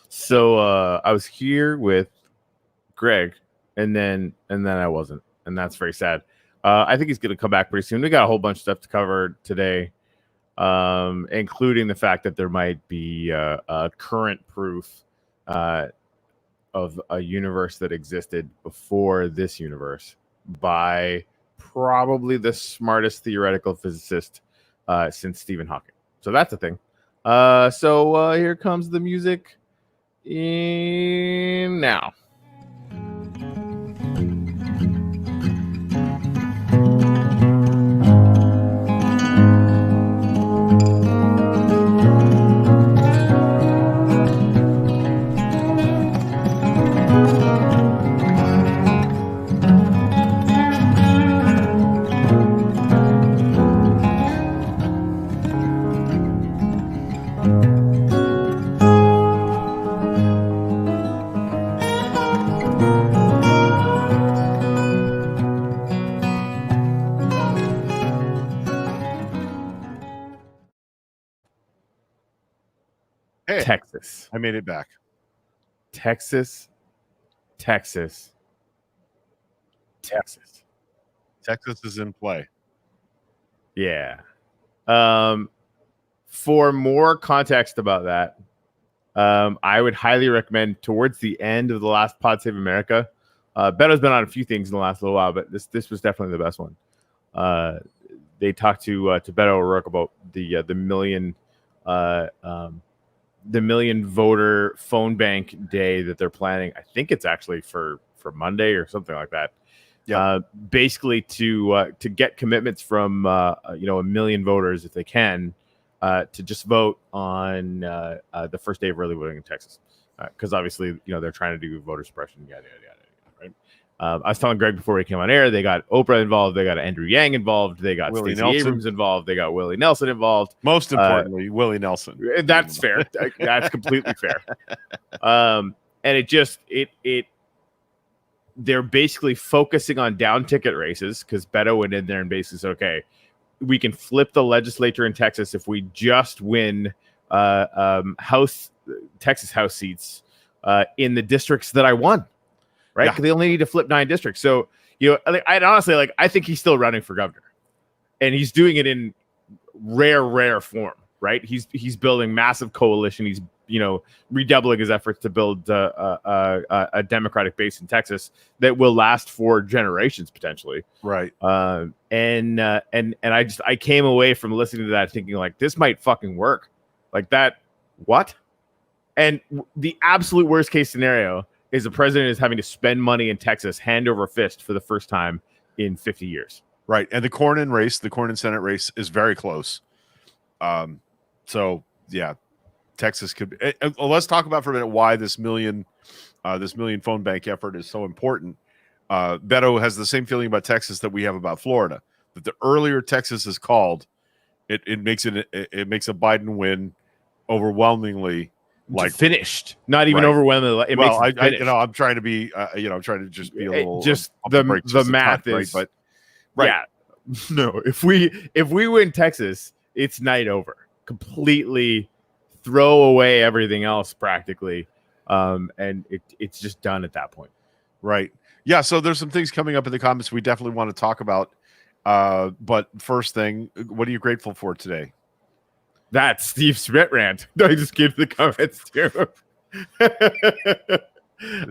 So I was here with Greg, and then I wasn't, and that's very sad. I think he's going to come back pretty soon. We got a whole bunch of stuff to cover today, including the fact that there might be current proof of a universe that existed before this universe by probably the smartest theoretical physicist since Stephen Hawking. So that's a thing. So here comes the music in now. Hey, Texas. I made it back. Texas. Texas is in play. Yeah. For more context about that, I would highly recommend towards the end of the last Pod Save America. Beto's been on a few things in the last little while, but this was definitely the best one. They talked to Beto O'Rourke about the million voter phone bank day that they're planning. I think it's actually for Monday or something like that. Yeah. Basically to get commitments from a million voters if they can to just vote on the first day of early voting in Texas, because obviously they're trying to do voter suppression. Yada yada yada. Right. I was telling Greg before we came on air, they got Oprah involved, they got Andrew Yang involved, they got Stacey Abrams involved, they got Willie Nelson involved. Most importantly, Willie Nelson. That's fair. That's completely fair. And they're basically focusing on down ticket races because Beto went in there and basically said, okay, we can flip the legislature in Texas if we just win Texas House seats in the districts that I won. Right, because they only need to flip 9 districts. So I'd honestly I think he's still running for governor, and he's doing it in rare form. Right, he's building massive coalition. He's redoubling his efforts to build a Democratic base in Texas that will last for generations potentially. Right, and I came away from listening to that thinking this might fucking work, that. What? And the absolute worst case scenario is the president is having to spend money in Texas hand over fist for the first time in 50 years. Right. And the Cornyn Senate race is very close. So yeah, Texas could be, let's talk about for a minute why this million phone bank effort is so important. Beto has the same feeling about Texas that we have about Florida, that the earlier Texas is called, it makes a Biden win overwhelmingly finished, not even overwhelmingly. I'm trying to be, I'm trying to just be a little, the math is, right, but yeah, no, if we win Texas, it's night over, completely throw away everything else practically. And it's just done at that point. Right. Yeah. So there's some things coming up in the comments we definitely want to talk about. But first thing, what are you grateful for today? That Steve Schmidt rant. I just gave the comments too.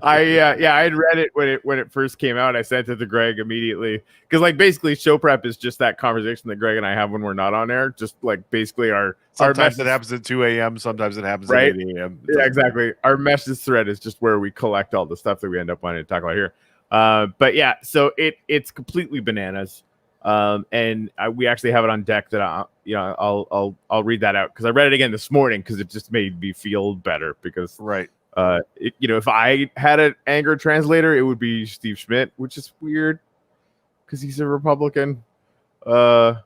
I had read it when it first came out. I sent it to Greg immediately because basically show prep is just that conversation that Greg and I have when we're not on air. Just basically sometimes it happens at 2 a.m. Sometimes it happens at 8 a.m. Yeah, exactly. Our message thread is just where we collect all the stuff that we end up wanting to talk about here. But yeah, so it's completely bananas. And we actually have it on deck that I'll read that out because I read it again this morning because it just made me feel better because right. If I had an anger translator, it would be Steve Schmidt, which is weird because he's a Republican. But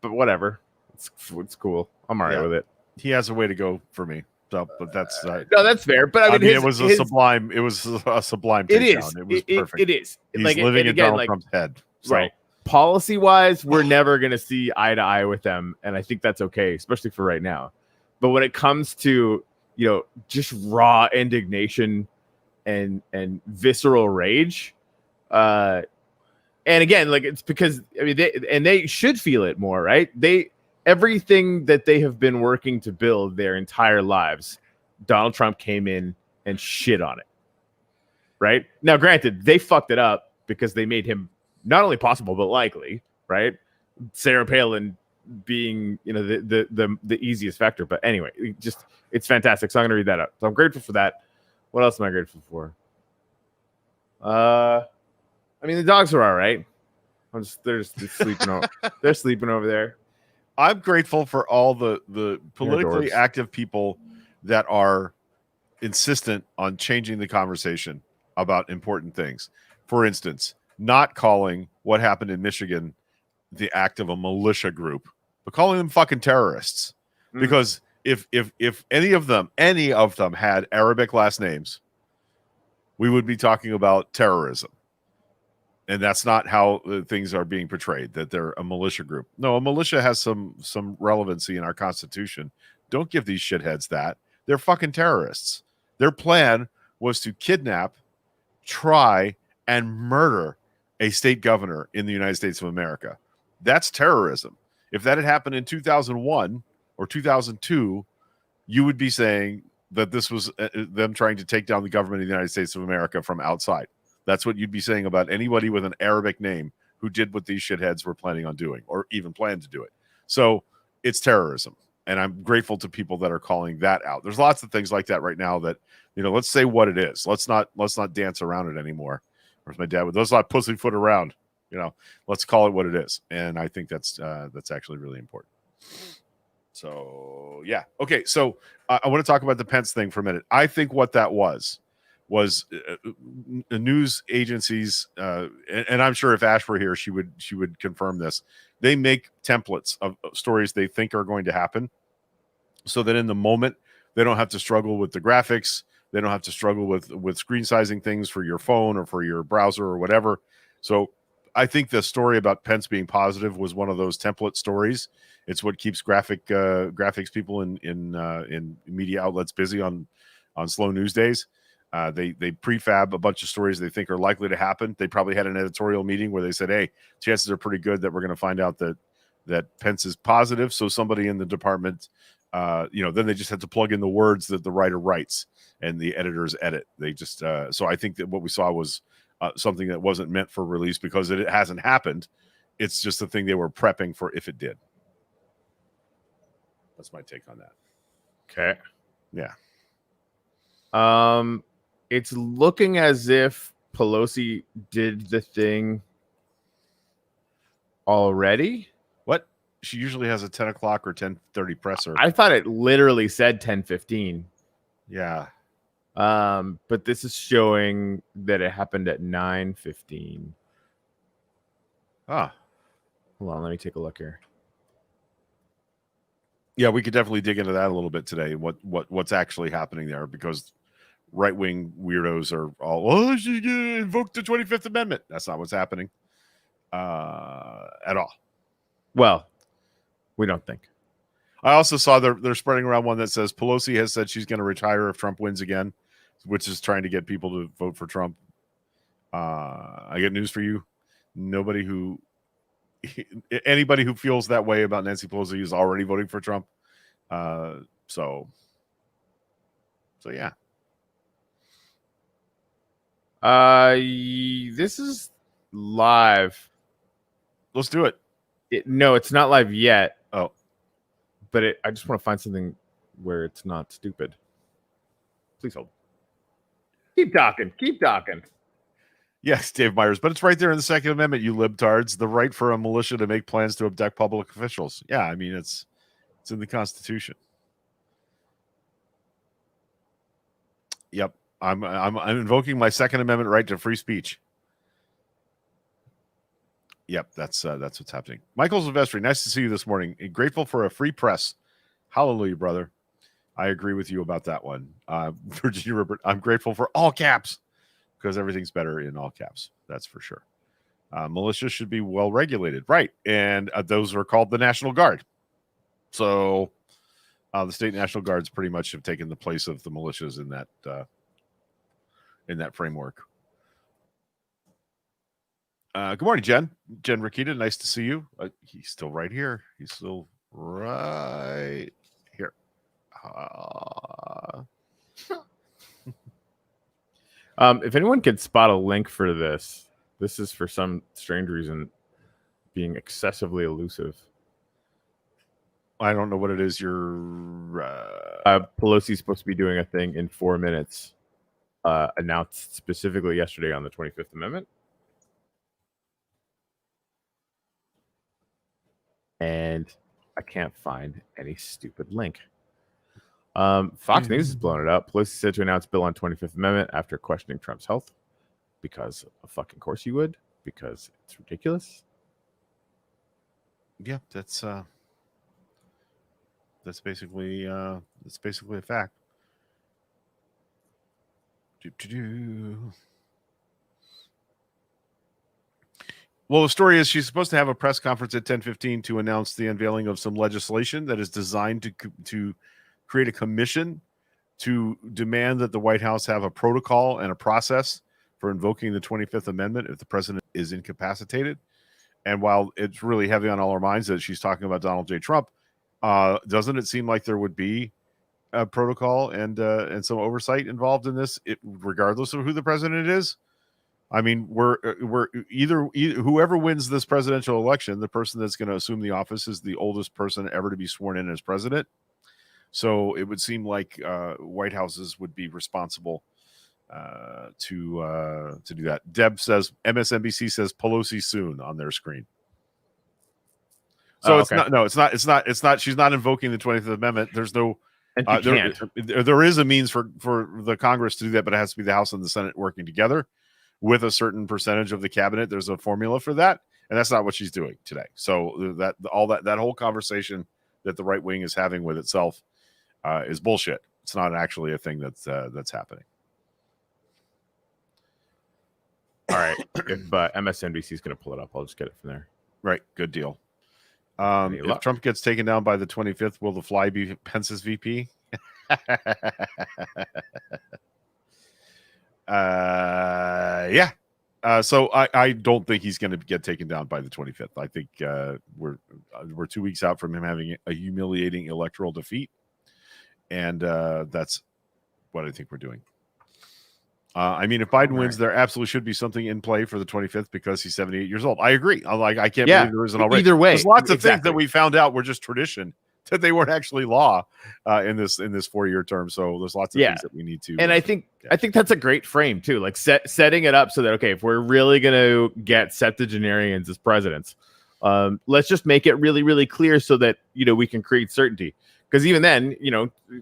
whatever, it's cool. I'm all right with it. He has a way to go for me. So, but that's no, that's fair. But I mean, it was a sublime. It was a sublime. It is. It was perfect. It is. He's living in Donald Trump's head. So. Right. Policy wise, we're never going to see eye to eye with them. And I think that's okay, especially for right now. But when it comes to just raw indignation and visceral rage. And again, like, it's because they should feel it more, right? Everything that they have been working to build their entire lives, Donald Trump came in and shit on it. Right? Now, granted, they fucked it up because they made him not only possible but likely, right? Sarah Palin being, the easiest factor. But anyway, it's fantastic. So I'm gonna read that out. So I'm grateful for that. What else am I grateful for? The dogs are all right. They're just sleeping over. They're sleeping over there. I'm grateful for all the politically active people that are insistent on changing the conversation about important things. For instance, not calling what happened in Michigan the act of a militia group, but calling them fucking terrorists. Because if any of them had Arabic last names, we would be talking about terrorism. And that's not how things are being portrayed, that they're a militia group. No, a militia has some relevancy in our Constitution. Don't give these shitheads that. They're fucking terrorists. Their plan was to kidnap, try, and murder a state governor in the United States of America. That's terrorism. If that had happened in 2001 or 2002, you would be saying that this was them trying to take down the government of the United States of America from outside. That's what you'd be saying about anybody with an Arabic name who did what these shitheads were planning on doing or even planned to do it. So it's terrorism. And I'm grateful to people that are calling that out. There's lots of things like that right now that, let's say what it is. Let's not dance around it anymore. Or as my dad would, let's not pussyfoot around. Let's call it what it is. And I think that's actually really important. So, yeah. Okay. So I want to talk about the Pence thing for a minute. I think what that was news agencies, and I'm sure if Ash were here, she would confirm this. They make templates of stories they think are going to happen, so that in the moment they don't have to struggle with the graphics, they don't have to struggle with screen sizing things for your phone or for your browser or whatever. So I think the story about Pence being positive was one of those template stories. It's what keeps graphics people in media outlets busy on slow news days. They prefab a bunch of stories they think are likely to happen. They probably had an editorial meeting where they said, hey, chances are pretty good that we're going to find out that Pence is positive. So somebody in the department, then they just have to plug in the words that the writer writes and the editors edit. They just, so I think that what we saw was something that wasn't meant for release because it hasn't happened. It's just the thing they were prepping for if it did. That's my take on that. Okay. Yeah. It's looking as if Pelosi did the thing already. What? She usually has a 10 o'clock or 10:30 presser. I thought it literally said 10:15. Yeah. But this is showing that it happened at 9:15. Ah. Hold on, let me take a look here. Yeah, we could definitely dig into that a little bit today. What's actually happening there, because right-wing weirdos are all, she invoked the 25th Amendment. That's not what's happening at all. Well, we don't think. I also saw they're spreading around one that says Pelosi has said she's going to retire if Trump wins again, which is trying to get people to vote for Trump. I get news for you. Anybody who feels that way about Nancy Pelosi is already voting for Trump. So yeah. This is live. Let's do it. No, it's not live yet. Oh, but I just want to find something where it's not stupid. Please hold. Keep talking. Yes, Dave Myers, but it's right there in the Second Amendment, you libtards. The right for a militia to make plans to abduct public officials. Yeah, I mean it's in the Constitution. Yep, I'm invoking my Second Amendment right to free speech. Yep, that's what's happening. Michael Silvestri, nice to see you this morning. Grateful for a free press. Hallelujah, brother. I agree with you about that one. Virginia Rupert, I'm grateful for all caps because everything's better in all caps. That's for sure. Militia should be well regulated, right? And those are called the National Guard. So The state National Guards pretty much have taken the place of the militias in that framework. Good morning, Jen. Jen Rakita, nice to see you. He's still right here. He's still right here. If anyone could spot a link for this is for some strange reason being excessively elusive. I don't know what it is. You're Pelosi's supposed to be doing a thing in 4 minutes, announced specifically yesterday on the 25th Amendment. And I can't find any stupid link. Fox News is blowing it up. Pelosi said to announce bill on 25th Amendment after questioning Trump's health. Because of fucking course you would. Because it's ridiculous. Yeah, that's basically a fact. Well, the story is she's supposed to have a press conference at 10:15 to announce the unveiling of some legislation that is designed to create a commission to demand that the White House have a protocol and a process for invoking the 25th Amendment if the president is incapacitated. And while it's really heavy on all our minds that she's talking about Donald J. Trump, doesn't it seem like there would be a protocol and some oversight involved in this, regardless of who the president is? I mean, we're either whoever wins this presidential election, the person that's going to assume the office is the oldest person ever to be sworn in as president. So it would seem like White Houses would be responsible to do that. Deb says MSNBC says Pelosi soon on their screen. So it's not. She's not invoking the 25th Amendment. There's no. There is a means for the Congress to do that, but it has to be the House and the Senate working together with a certain percentage of the cabinet. There's a formula for that, and that's not what she's doing today. So that whole conversation that the right wing is having with itself is bullshit. It's not actually a thing that's happening. All right. If MSNBC is going to pull it up, I'll just get it from there. Right. Good deal. If Trump gets taken down by the 25th, will the fly be Pence's VP? Yeah. So I don't think he's going to get taken down by the 25th. I think we're 2 weeks out from him having a humiliating electoral defeat, and that's what I think we're doing. I mean, if Biden wins, there absolutely should be something in play for the 25th because he's 78 years old. I agree. I can't believe there isn't already. Either way, there's lots of things that we found out were just tradition, that they weren't actually law in this 4-year term. So there's lots of things that we need to. And I think that's a great frame too, like setting it up so that, okay, if we're really going to get septuagenarians as presidents, let's just make it really, really clear so that, we can create certainty. Because even then,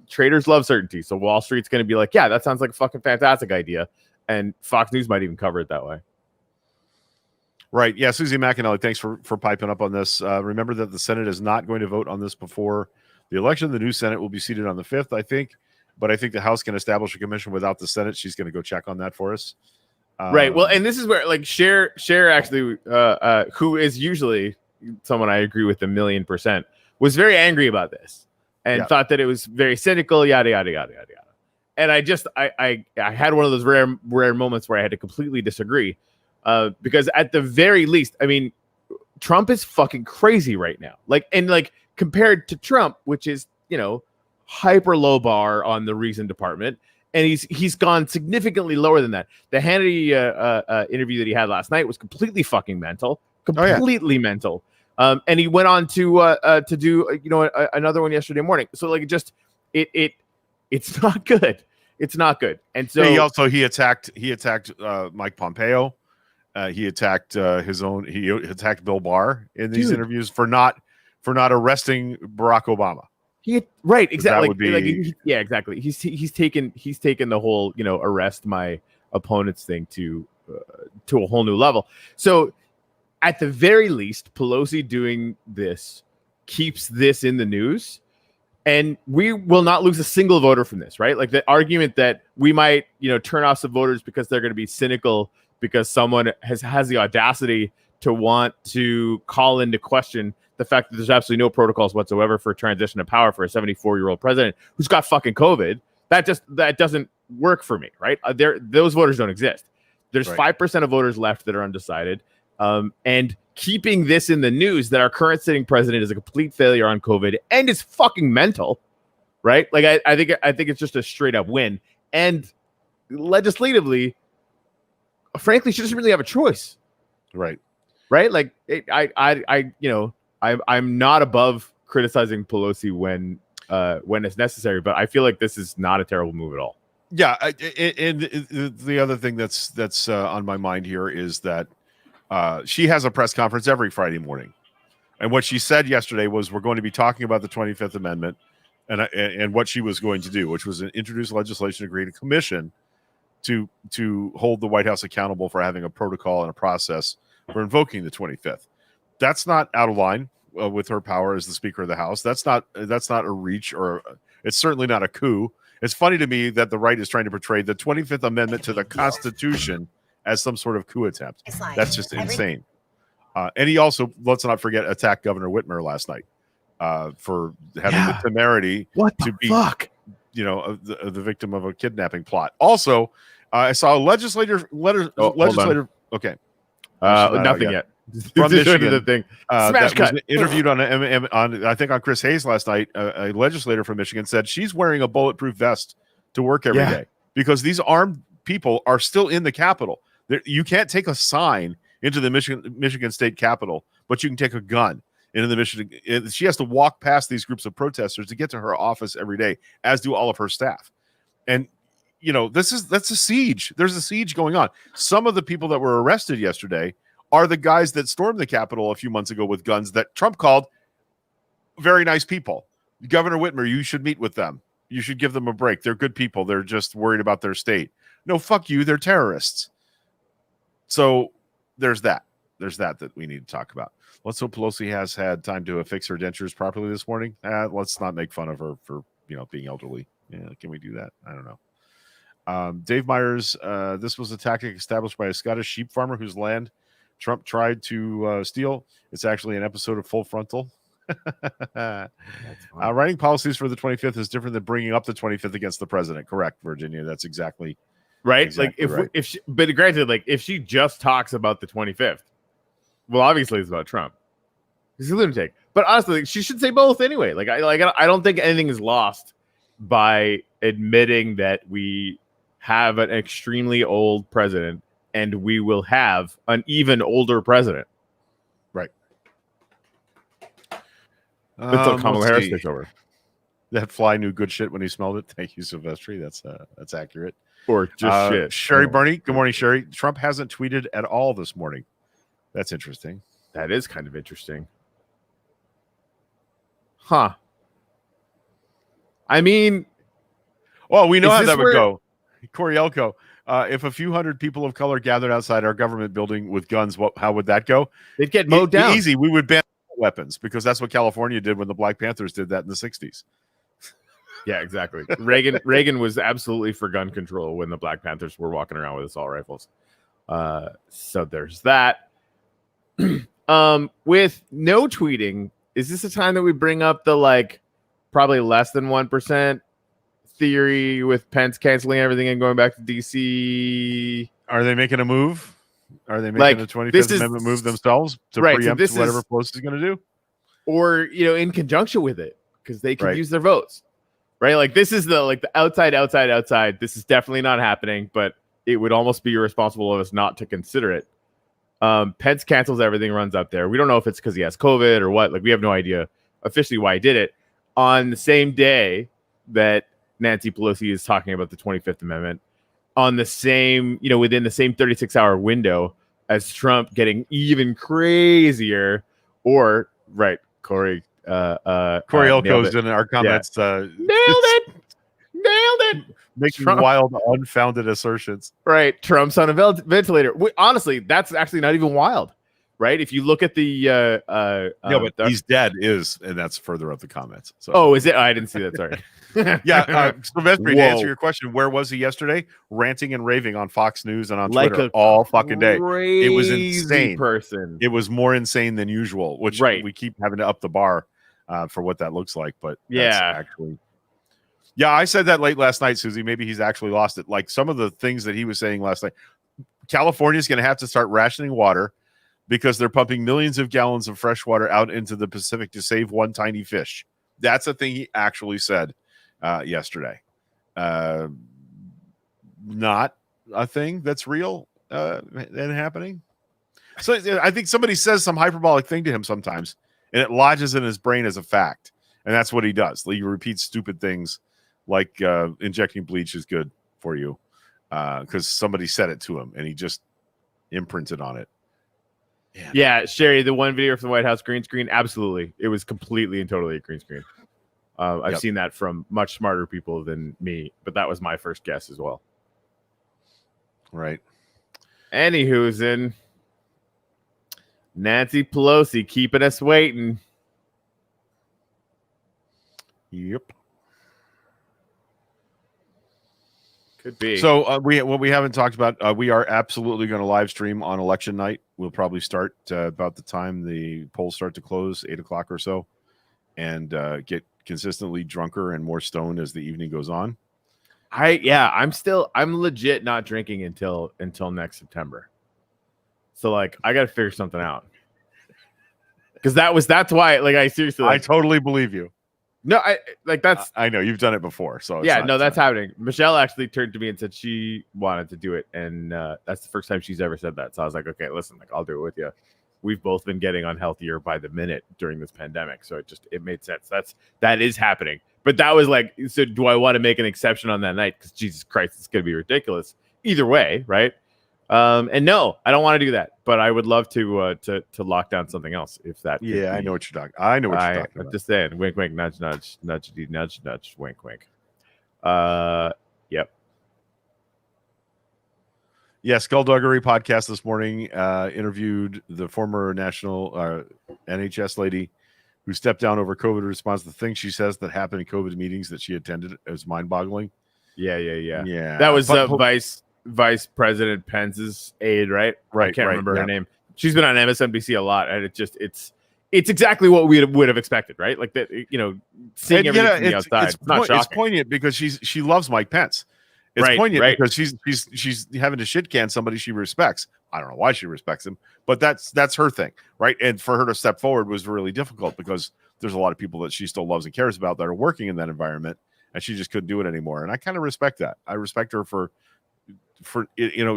traders love certainty. So Wall Street's going to be like, yeah, that sounds like a fucking fantastic idea. And Fox News might even cover it that way. Right. Yeah. Susie McAnally, thanks for piping up on this. Remember that the Senate is not going to vote on this before the election. The new Senate will be seated on the 5th, I think. But I think the House can establish a commission without the Senate. She's going to go check on that for us. Right. Well, and this is where, like, Cher actually, who is usually someone I agree with 1,000,000%, was very angry about this. And thought that it was very cynical, yada, yada, yada, yada, yada. And I had one of those rare moments where I had to completely disagree. Because at the very least, I mean, Trump is fucking crazy right now. Like compared to Trump, which is, hyper low bar on the Reason department. And he's gone significantly lower than that. The Hannity interview that he had last night was completely fucking mental. Completely mental. And he went on to do another one yesterday morning. So like it's not good. It's not good. And so he attacked Mike Pompeo. He attacked he attacked Bill Barr in these interviews for not arresting Barack Obama. Right, exactly. Exactly. He's taken the whole arrest my opponent's thing to a whole new level. So at the very least, Pelosi doing this keeps this in the news, and we will not lose a single voter from this, right? Like the argument that we might, turn off some voters because they're going to be cynical because someone has the audacity to want to call into question the fact that there's absolutely no protocols whatsoever for transition of power for a 74-year-old president who's got fucking COVID. That doesn't work for me, right? Those voters don't exist. There's 5% of voters left that are undecided. And keeping this in the news that our current sitting president is a complete failure on COVID and is fucking mental, right? Like I think it's just a straight up win. And legislatively, frankly, she doesn't really have a choice. Right. Like I'm not above criticizing Pelosi when it's necessary, but I feel like this is not a terrible move at all. Yeah, and the other thing that's on my mind here is that she has a press conference every Friday morning, and what she said yesterday was we're going to be talking about the 25th Amendment and what she was going to do, which was introduce legislation to create a commission to hold the White House accountable for having a protocol and a process for invoking the 25th. That's not out of line with her power as the Speaker of the House. That's not a reach, or it's certainly not a coup. It's funny to me that the right is trying to portray the 25th Amendment to the Constitution as some sort of coup attempt. That's just insane. And he also, let's not forget, attacked Governor Whitmer last night for having the temerity to be, the victim of a kidnapping plot. Also, I saw a legislator. Okay, nothing yet. From Michigan, the thing. Smash cut. Was interviewed on I think on Chris Hayes last night. A legislator from Michigan said she's wearing a bulletproof vest to work every day because these armed people are still in the Capitol. You can't take a sign into the Michigan State Capitol, but you can take a gun into the Michigan. She has to walk past these groups of protesters to get to her office every day, as do all of her staff. And that's a siege. There's a siege going on. Some of the people that were arrested yesterday are the guys that stormed the Capitol a few months ago with guns that Trump called very nice people. Governor Whitmer, you should meet with them. You should give them a break. They're good people. They're just worried about their state. No, fuck you. They're terrorists. So there's that. There's that we need to talk about. Let's hope Pelosi has had time to fix her dentures properly this morning. Let's not make fun of her for being elderly. Yeah, can we do that? I don't know. Dave Myers, this was a tactic established by a Scottish sheep farmer whose land Trump tried to steal. It's actually an episode of Full Frontal. Writing policies for the 25th is different than bringing up the 25th against the president. Correct, Virginia. That's exactly right. Exactly like if she, but granted, like if she just talks about the 25th, well, obviously it's about Trump. He's a lunatic. But honestly, she should say both anyway. I don't think anything is lost by admitting that we have an extremely old president. And we will have an even older president. Right. Until Kamala Harris takes over. That fly knew good shit when he smelled it. Thank you, Silvestri. That's accurate. Or just shit. Sherry Barney. Good morning, Sherry. Trump hasn't tweeted at all this morning. That's interesting. That is kind of interesting. Huh. I mean, well, we know how that would go. Corielco. If a few hundred people of color gathered outside our government building with guns, how would that go? They'd get mowed down. Easy. We would ban weapons because that's what California did when the Black Panthers did that in the 60s. Yeah, exactly. Reagan was absolutely for gun control when the Black Panthers were walking around with assault rifles. So there's that. With no tweeting, is this a time that we bring up the probably less than 1% theory with Pence canceling everything and going back to DC? Are they making a move? Are they making a 25th Amendment move themselves to preempt whatever Pelosi is going to do? Or, in conjunction with it, because they can use their votes, right? Like this is the outside. This is definitely not happening, but it would almost be irresponsible of us not to consider it. Pence cancels everything, runs up there. We don't know if it's because he has COVID or what. Like we have no idea officially why he did it on the same day that Nancy Pelosi is talking about the 25th Amendment, on the same, within the same 36-hour window as Trump getting even crazier. Or Corey Elko's in our comments. Nailed it. Making wild, unfounded assertions. Right. Trump's on a ventilator. Honestly, that's actually not even wild. Right. If you look at the but he's dead and that's further up the comments. So is it? I didn't see that. Sorry. Yeah, Sylvester, to answer Whoa. your question, where was he yesterday? Ranting and raving on Fox News and on Like Twitter a all fucking day. It was crazy insane. person. It was more insane than usual, which Right. we keep having to up the bar for what that looks like. But that's Yeah. actually, yeah, I said that late last night, Susie. Maybe he's actually lost it. Like some of the things that he was saying last night. California's going to have to start rationing water because they're pumping millions of gallons of fresh water out into the Pacific to save one tiny fish. That's a thing he actually said yesterday. Not a thing that's real and happening. So I think somebody says some hyperbolic thing to him sometimes, and it lodges in his brain as a fact. And that's what he does. He repeats stupid things like injecting bleach is good for you because somebody said it to him, and he just imprinted on it. Yeah, Sherry, the one video from the White House green screen, absolutely. It was completely and totally a green screen. I've seen that from much smarter people than me, but that was my first guess as well. Right. Anywho's in Nancy Pelosi keeping us waiting. Yep. Could be. So what we haven't talked about, we are absolutely going to live stream on election night. We'll probably start about the time the polls start to close, 8 o'clock or so, and get consistently drunker and more stoned as the evening goes on. I'm legit not drinking until next September. So like I got to figure something out. Because that's why I seriously I totally believe you. No, I know you've done it before. So that's happening. Michelle actually turned to me and said she wanted to do it, and that's the first time she's ever said that. So I was like, okay, listen, I'll do it with you. We've both been getting unhealthier by the minute during this pandemic, so it made sense. That is happening. But that was like, so do I want to make an exception on that night? Because Jesus Christ, it's going to be ridiculous. Either way, right? And no, I don't want to do that. But I would love to lock down something else if that. Yeah, I know what you're talking. I know what you're talking about. I'm just saying, wink, wink, nudge, nudge, nudge, nudge, nudge, wink, wink. Yep. Yeah, Skullduggery podcast this morning interviewed the former national NHS lady who stepped down over COVID response. The thing she says that happened in COVID meetings that she attended is mind-boggling. Yeah. That was Vice President Pence's aide, right? Right. I can't remember her name. She's been on MSNBC a lot, and it's exactly what we would have expected, right? Like that, seeing everything from the outside. It's not shocking. It's poignant because she loves Mike Pence. It's poignant because she's having to shit can somebody she respects. I don't know why she respects him, but that's her thing, right? And for her to step forward was really difficult because there's a lot of people that she still loves and cares about that are working in that environment, and she just couldn't do it anymore. And I kind of respect that. I respect her for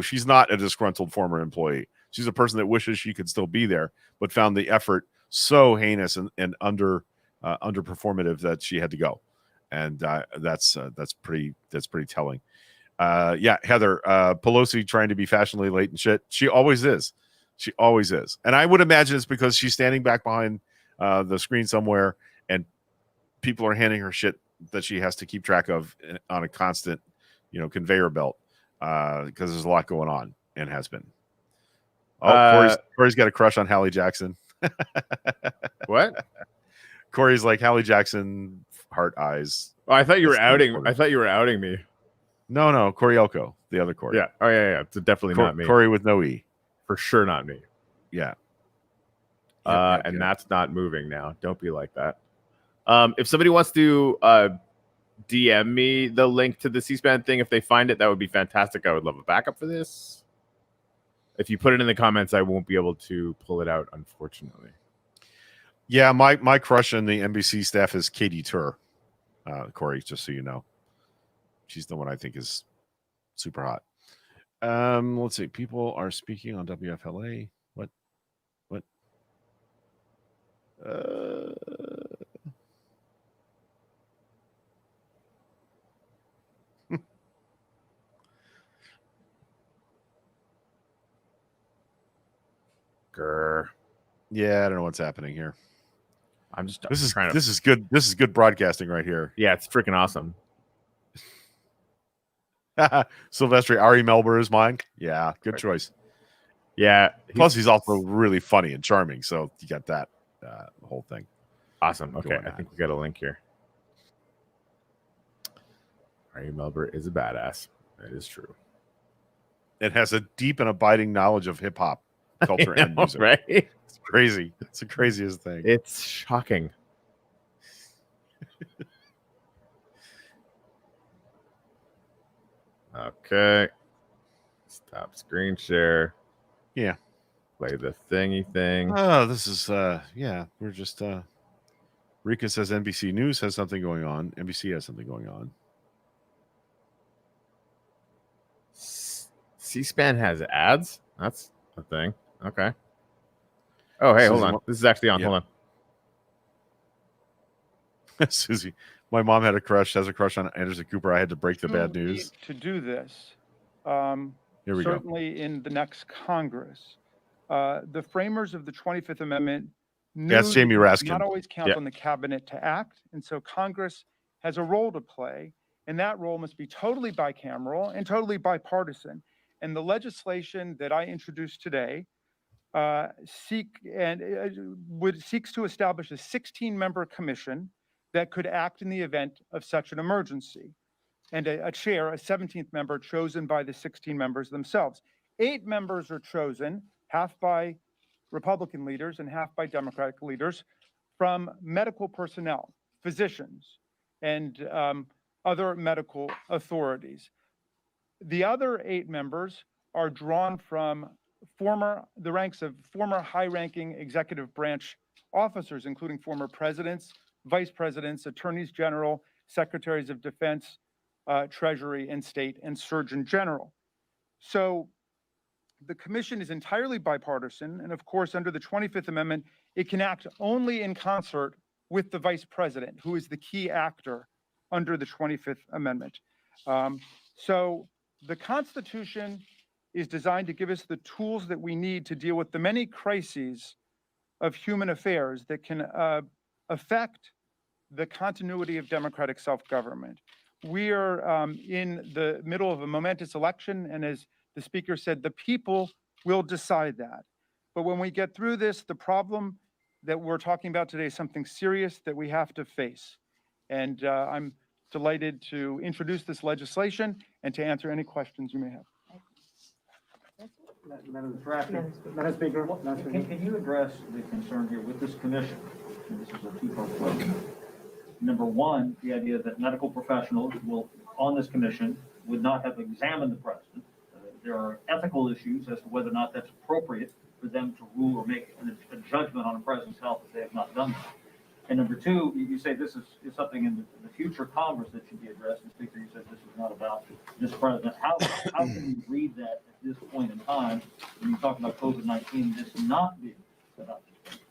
she's not a disgruntled former employee. She's a person that wishes she could still be there, but found the effort so heinous and underperformative that she had to go. And that's pretty telling. Heather, Pelosi trying to be fashionably late and shit. She always is. And I would imagine it's because she's standing back behind the screen somewhere and people are handing her shit that she has to keep track of on a constant, conveyor belt because there's a lot going on and has been. Oh, Corey's got a crush on Hallie Jackson. What? Corey's like Hallie Jackson, heart eyes. Oh, I thought you were outing me. No, Corey Elko, the other Corey. Yeah. Oh, yeah. It's definitely not me. Corey with no E. For sure not me. Yeah. And that's not moving now. Don't be like that. If somebody wants to DM me the link to the C-SPAN thing, if they find it, that would be fantastic. I would love a backup for this. If you put it in the comments, I won't be able to pull it out, unfortunately. Yeah, my crush on the NBC staff is Katie Tur. Corey, just so you know. She's the one I think is super hot. Let's see. People are speaking on WFLA. What? Grr. Yeah, I don't know what's happening here. This is good. This is good broadcasting right here. Yeah, it's freaking awesome. Silvestri, Ari Melber is mine. Yeah, good choice. Yeah. Plus, he's also really funny and charming. So you got that whole thing. Awesome. Okay, I think we got a link here. Randy Melber is a badass. That is true. It has a deep and abiding knowledge of hip hop culture and music. Right? It's crazy. It's the craziest thing. It's shocking. Okay. Stop screen share. Yeah. Play the thingy thing. Oh, this is we're just Rika says NBC News has something going on. NBC has something going on. C-SPAN has ads? That's a thing. Okay. Oh, hey, hold on. This is actually on. Yep. Hold on. Susie, my mom has a crush on Anderson Cooper. I had to break the bad news. To do this, Here we certainly go. in the next Congress, the framers of the 25th Amendment knew That's Jamie Raskin. not always count on the cabinet to act, and so Congress has a role to play, and that role must be totally bicameral and totally bipartisan. And the legislation that I introduced today seeks to establish a 16-member commission that could act in the event of such an emergency, and a chair, a 17th member, chosen by the 16 members themselves. 8 members are chosen, half by Republican leaders and half by Democratic leaders, from medical personnel, physicians, and other medical authorities. The other 8 members are drawn from the ranks of former high-ranking executive branch officers, including former presidents, vice presidents, attorneys general, secretaries of defense, Treasury and State, and Surgeon General. So the commission is entirely bipartisan, and of course, under the 25th Amendment, it can act only in concert with the vice president, who is the key actor under the 25th Amendment. So the Constitution is designed to give us the tools that we need to deal with the many crises of human affairs that can affect the continuity of democratic self-government. We are in the middle of a momentous election, and as the speaker said, the people will decide that. But when we get through this, the problem that we're talking about today is something serious that we have to face. And I'm delighted to introduce this legislation and to answer any questions you may have. Madam Speaker, can you address the concern here with this commission? And this is a two-part question. Number one, the idea that medical professionals on this commission would not have examined the president. There are ethical issues as to whether or not that's appropriate for them to rule or make a judgment on a president's health if they have not done that. And number two, you say this is something in the future Congress that should be addressed. And Speaker, you said this is not about this president. How can you read that at this point in time when you talk about COVID-19, this not being about this president?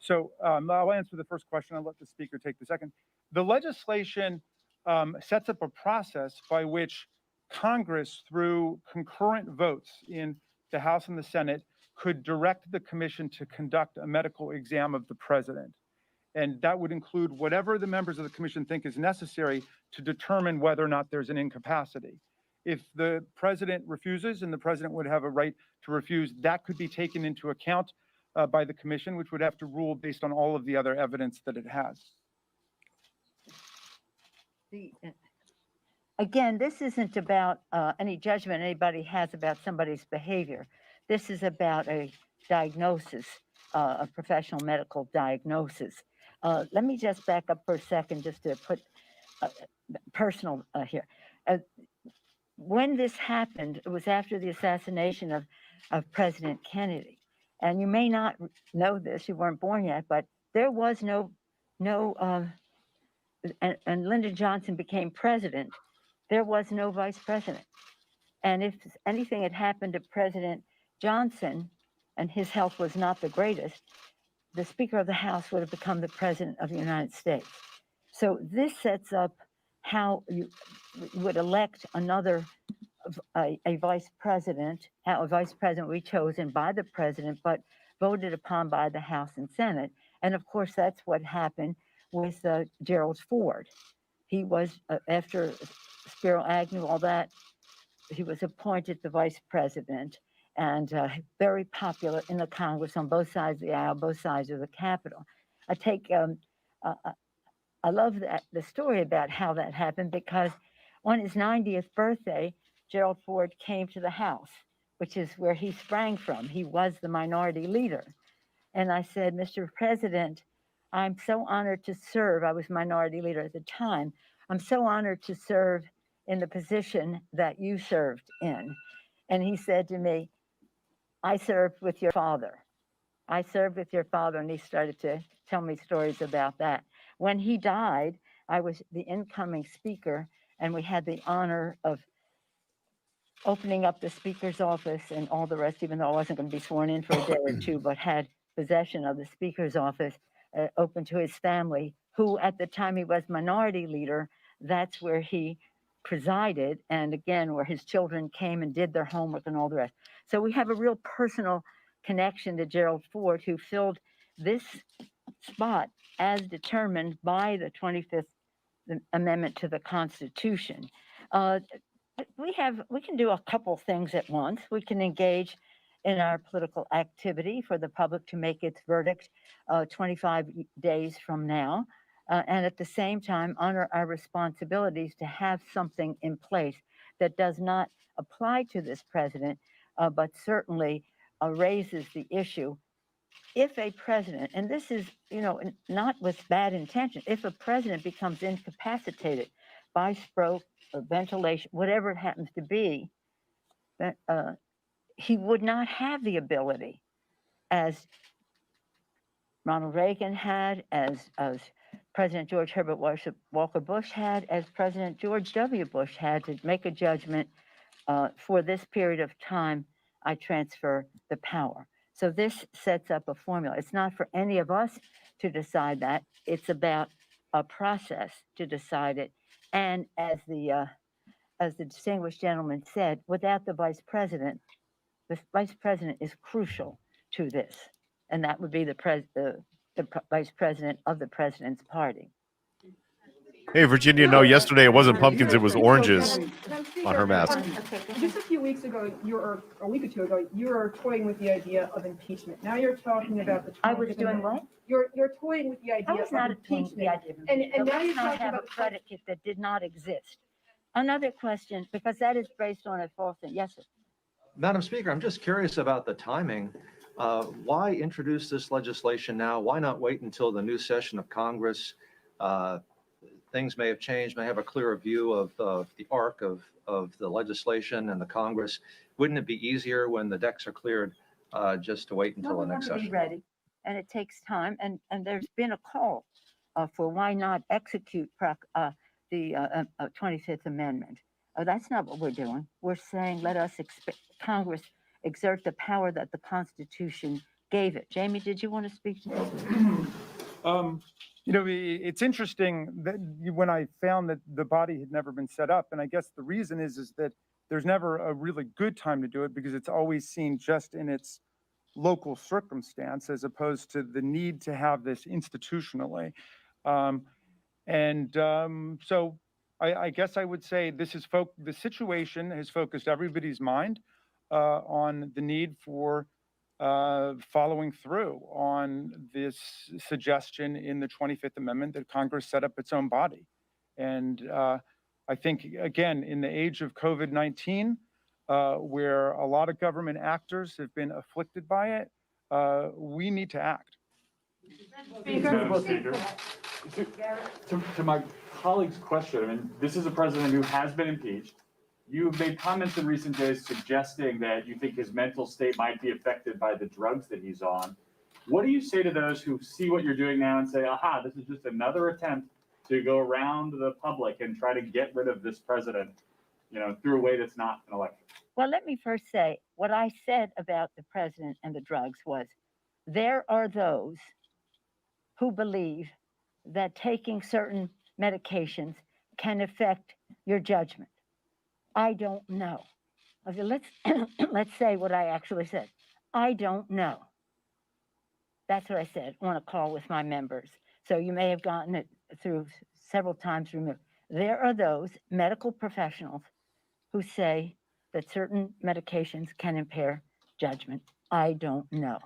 So I'll answer the first question. I'll let the speaker take the second. The legislation sets up a process by which Congress, through concurrent votes in the House and the Senate, could direct the commission to conduct a medical exam of the president. And that would include whatever the members of the commission think is necessary to determine whether or not there's an incapacity. If the president refuses, and the president would have a right to refuse, that could be taken into account by the commission, which would have to rule based on all of the other evidence that it has. Again, this isn't about any judgment anybody has about somebody's behavior. This is about a diagnosis, a professional medical diagnosis. Let me just back up for a second just to put personal here. When this happened, it was after the assassination of President Kennedy. And you may not know this, you weren't born yet, but there was and Lyndon Johnson became president, there was no vice president. And if anything had happened to President Johnson and his health was not the greatest, the Speaker of the House would have become the President of the United States. So this sets up how you would elect a vice president, how a vice president would be chosen by the president, but voted upon by the House and Senate. And of course, that's what happened with Gerald Ford. He was, after Spiro Agnew, all that, he was appointed the vice president and very popular in the Congress on both sides of the aisle, both sides of the Capitol. I love the story about how that happened, because On his 90th birthday, Gerald Ford came to the House, which is where he sprang from. He was the minority leader. And I said, Mr. President, I'm so honored to serve. I was minority leader at the time. I'm so honored to serve in the position that you served in. And he said to me, I served with your father. I served with your father. And he started to tell me stories about that. When he died, I was the incoming speaker, and we had the honor of opening up the speaker's office and all the rest, even though I wasn't going to be sworn in for a day or two, but had possession of the speaker's office open to his family, who at the time he was minority leader, that's where he presided, and again, where his children came and did their homework and all the rest. So we have a real personal connection to Gerald Ford, who filled this spot as determined by the 25th Amendment to the Constitution. We can do a couple things at once. We can engage in our political activity for the public to make its verdict 25 days from now, and at the same time honor our responsibilities to have something in place that does not apply to this president, but certainly raises the issue. If a president, and this is, not with bad intention, if a president becomes incapacitated by stroke or ventilation, whatever it happens to be, that he would not have the ability, as Ronald Reagan had, as President George Herbert Walker Bush had, as President George W. Bush had, to make a judgment for this period of time, I transfer the power. So this sets up a formula. It's not for any of us to decide that. It's about a process to decide it. And as the distinguished gentleman said, without the vice president is crucial to this, and that would be the vice president of the president's party. Hey, Virginia, no, yesterday it wasn't pumpkins, it was oranges on her mask. Just a few weeks ago, or a week or two ago, you were toying with the idea of impeachment. Now you're talking about the. I was doing what? You're toying with the idea I was not of doing impeachment. the idea of And impeachment. now Let's you're not talking have a about. predicate that did not exist. Another question, because that is based on a false thing. Yes, sir. Madam Speaker, I'm just curious about the timing. Why introduce this legislation now? Why not wait until the new session of Congress? Things may have changed, may have a clearer view of the arc of the legislation and the Congress. Wouldn't it be easier when the decks are cleared just to wait until No, the we next want to be session? ready, and it takes time, and there's been a call for why not execute the 25th Amendment. That's not what we're doing. We're saying let us Congress exert the power that the Constitution gave it. Jamie, did you want to speak to this? It's interesting that when I found that the body had never been set up, and I guess the reason is that there's never a really good time to do it because it's always seen just in its local circumstance as opposed to the need to have this institutionally. So I guess I would say this is the situation has focused everybody's mind on the need for following through on this suggestion in the 25th Amendment that Congress set up its own body. And I think, again, in the age of COVID-19, where a lot of government actors have been afflicted by it, we need to act. Madam Speaker, to my colleague's question, I mean, this is a president who has been impeached. You've made comments in recent days suggesting that you think his mental state might be affected by the drugs that he's on. What do you say to those who see what you're doing now and say, aha, this is just another attempt to go around the public and try to get rid of this president, through a way that's not an election? Well, let me first say what I said about the president and the drugs was there are those who believe that taking certain medications can affect your judgment. I don't know. Okay, let's say what I actually said. I don't know. That's what I said on a call with my members. So you may have gotten it through several times removed. There are those medical professionals who say that certain medications can impair judgment. I don't know.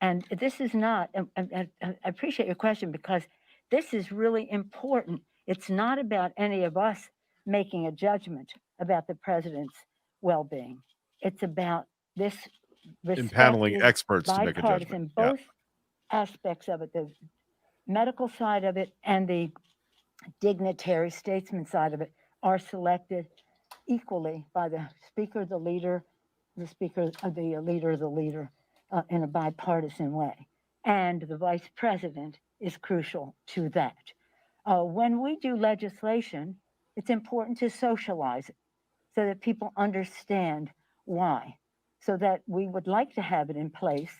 And this is not, I appreciate your question because this is really important. It's not about any of us making a judgment about the president's well-being. It's about this Impaneling respected, experts to make a judgment. bipartisan, Yeah. both aspects of it, the medical side of it and the dignitary statesman side of it, are selected equally by the speaker, the leader, the speaker, the leader, in a bipartisan way. And the vice president is crucial to that. When we do legislation, it's important to socialize it so that people understand why, so that we would like to have it in place.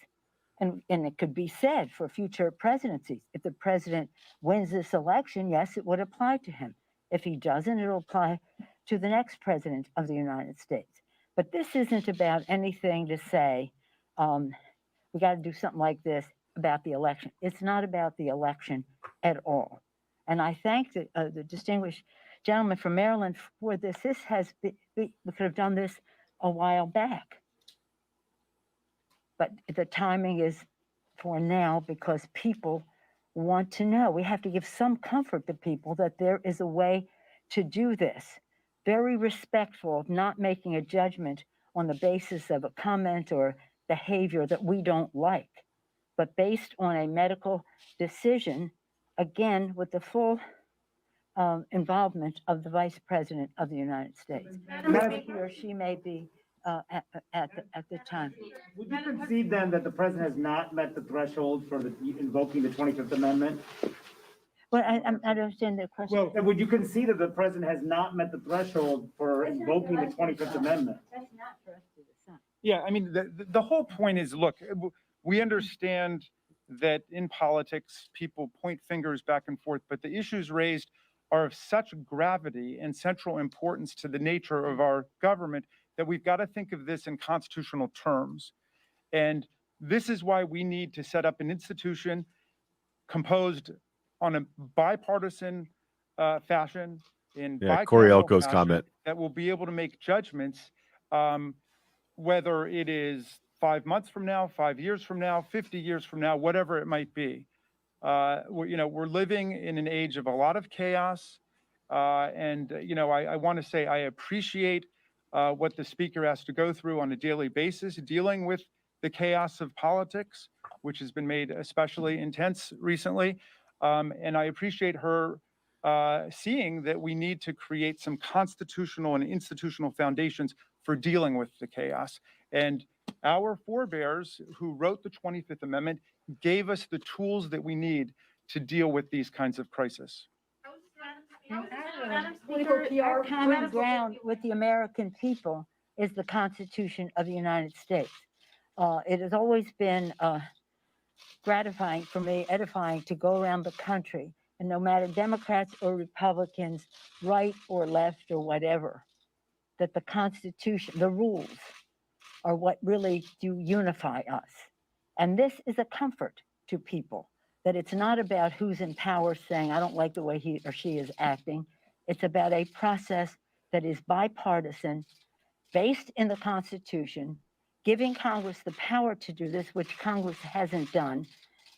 And it could be said for future presidencies. If the president wins this election, yes, it would apply to him. If he doesn't, it'll apply to the next president of the United States. But this isn't about anything to say, we got to do something like this about the election. It's not about the election at all. And I thank the distinguished gentleman from Maryland for this. This has been, we could have done this a while back. But the timing is for now because people want to know. We have to give some comfort to people that there is a way to do this. Very respectful of not making a judgment on the basis of a comment or behavior that we don't like, but based on a medical decision, again, with the full involvement of the Vice President of the United States. He or she may be at the time. Would you concede then that the president has not met the threshold for invoking the 25th Amendment? Well, I don't understand the question. Well, would you concede that the president has not met the threshold for invoking the 25th Amendment? That's not for us to decide. Yeah, I mean, the whole point is, look, we understand that in politics, people point fingers back and forth, but the issues raised are of such gravity and central importance to the nature of our government that we've got to think of this in constitutional terms. And this is why we need to set up an institution composed on a bipartisan fashion, in Corey bicameral Elko's fashion, comment. that will be able to make judgments, whether it is 5 months from now, 5 years from now, 50 years from now, whatever it might be. We're living in an age of a lot of chaos. I want to say I appreciate what the speaker has to go through on a daily basis, dealing with the chaos of politics, which has been made especially intense recently. And I appreciate her seeing that we need to create some constitutional and institutional foundations for dealing with the chaos. And our forebears who wrote the 25th Amendment gave us the tools that we need to deal with these kinds of crises. Our common ground with the American people is the Constitution of the United States. It has always been gratifying for me, edifying to go around the country, and no matter Democrats or Republicans, right or left or whatever, that the Constitution, the rules, are what really do unify us. And this is a comfort to people, that it's not about who's in power saying, I don't like the way he or she is acting. It's about a process that is bipartisan, based in the Constitution, giving Congress the power to do this, which Congress hasn't done.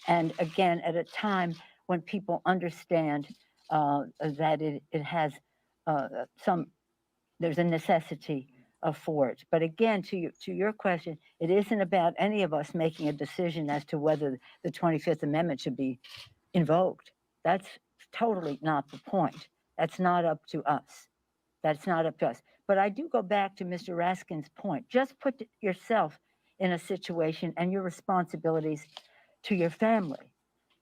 And again, at a time when people understand that it has there's a necessity for it. But again, to your question, it isn't about any of us making a decision as to whether the 25th Amendment should be invoked. That's totally not the point. That's not up to us. That's not up to us. But I do go back to Mr. Raskin's point. Just put yourself in a situation and your responsibilities to your family.